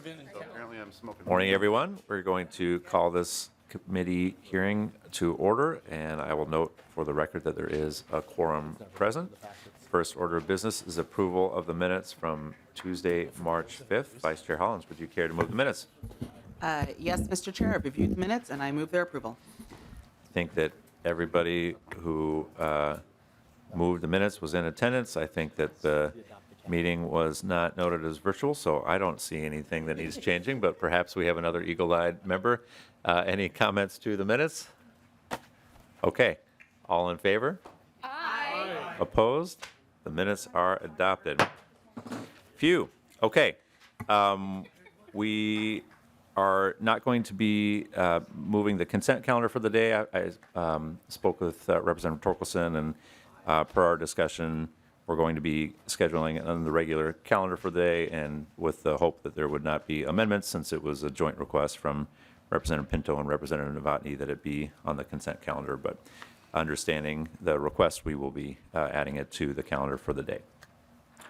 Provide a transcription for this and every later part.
Apparently I'm smoking. Morning, everyone. We're going to call this committee hearing to order, and I will note for the record that there is a quorum present. First order of business is approval of the minutes from Tuesday, March 5th. Vice Chair Hollins, would you care to move the minutes? Yes, Mr. Chair, I've reviewed the minutes and I move their approval. I think that everybody who moved the minutes was in attendance. I think that the meeting was not noted as virtual, so I don't see anything that needs changing, but perhaps we have another eagle-eyed member. Any comments to the minutes? Okay. All in favor? Aye. Opposed? The minutes are adopted. Phew. Okay. We are not going to be moving the consent calendar for the day. I spoke with Representative Torkelson, and per our discussion, we're going to be scheduling it on the regular calendar for the day, and with the hope that there would not be amendments, since it was a joint request from Representative Pinto and Representative Novotny that it be on the consent calendar. But understanding the request, we will be adding it to the calendar for the day.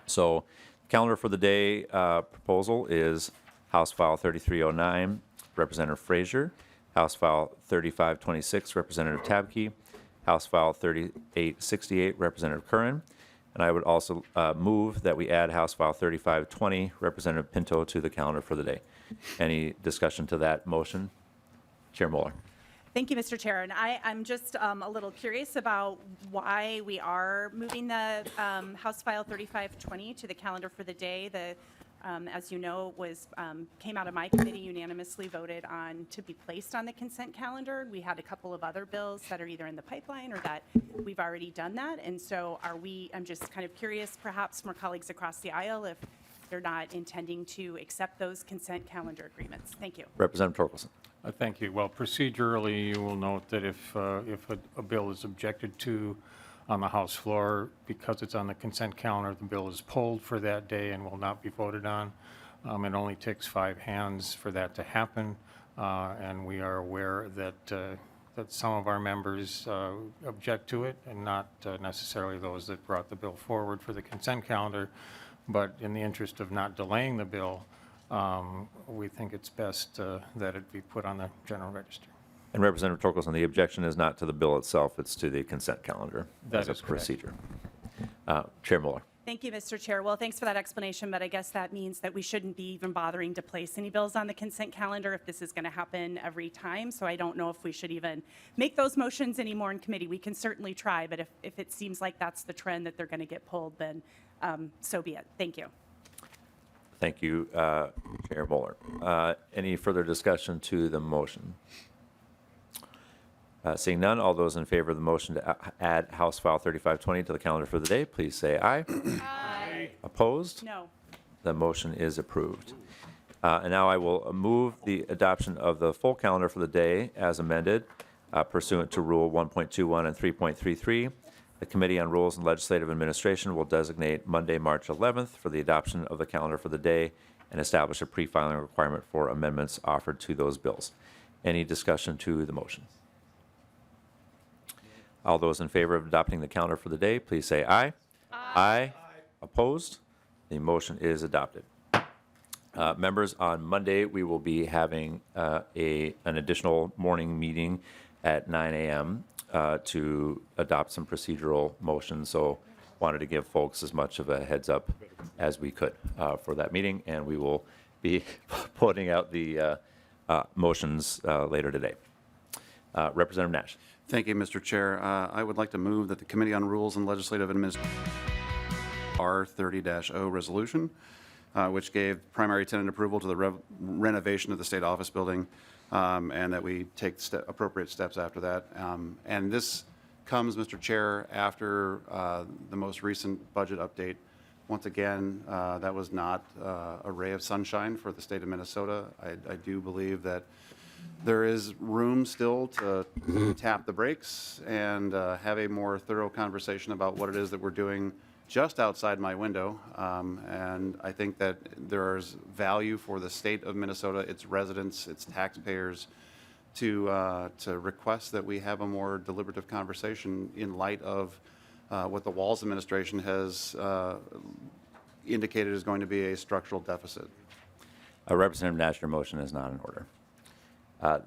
So calendar for the day proposal is House File 3309, Representative Frazier; House File 3526, Representative Tabke; House File 3868, Representative Curran. And I would also move that we add House File 3520, Representative Pinto, to the calendar for the day. Any discussion to that motion? Chair Mueller. Thank you, Mr. Chair. And I'm just a little curious about why we are moving the House File 3520 to the calendar for the day. As you know, came out of my committee, unanimously voted on to be placed on the consent calendar. We had a couple of other bills that are either in the pipeline or that we've already done that. And so I'm just kind of curious, perhaps from our colleagues across the aisle, if they're not intending to accept those consent calendar agreements. Thank you. Representative Torkelson. Thank you. Well, procedurally, you will note that if a bill is objected to on the House floor, because it's on the consent calendar, the bill is pulled for that day and will not be voted on. It only takes 5 hands for that to happen, and we are aware that some of our members object to it, and not necessarily those that brought the bill forward for the consent calendar. But in the interest of not delaying the bill, we think it's best that it be put on the general register. And Representative Torkelson, the objection is not to the bill itself, it's to the consent calendar as a procedure. Chair Mueller. Thank you, Mr. Chair. Well, thanks for that explanation, but I guess that means that we shouldn't be even bothering to place any bills on the consent calendar if this is going to happen every time. So I don't know if we should even make those motions anymore in committee. We can certainly try, but if it seems like that's the trend that they're going to get pulled, then so be it. Thank you. Thank you, Chair Mueller. Any further discussion to the motion? Seeing none, all those in favor of the motion to add House File 3520 to the calendar for the day, please say aye. Aye. Opposed? No. The motion is approved. And now I will move the adoption of the full calendar for the day as amended pursuant to Rule 1.21 and 3.33. The Committee on Rules and Legislative Administration will designate Monday, March 11th for the adoption of the calendar for the day and establish a pre-filing requirement for amendments offered to those bills. Any discussion to the motion? All those in favor of adopting the calendar for the day, please say aye. Aye. Opposed? The motion is adopted. Members, on Monday, we will be having an additional morning meeting at 9 a.m. To adopt some procedural motions. So wanted to give folks as much of a heads up as we could for that meeting, and we will be putting out the motions later today. Representative Nash. Thank you, Mr. Chair. I would like to move that the Committee on Rules and Legislative Administration R30-0 resolution, which gave primary tenant approval to the renovation of the State Office Building, and that we take appropriate steps after that. And this comes, Mr. Chair, after the most recent budget update. Once again, that was not a ray of sunshine for the state of Minnesota. I do believe that there is room still to tap the brakes and have a more thorough conversation about what it is that we're doing just outside my window. And I think that there's value for the state of Minnesota, its residents, its taxpayers, to request that we have a more deliberative conversation in light of what the Walz administration has indicated is going to be a structural deficit. Representative Nash, your motion is not in order.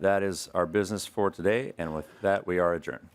That is our business for today, and with that, we are adjourned.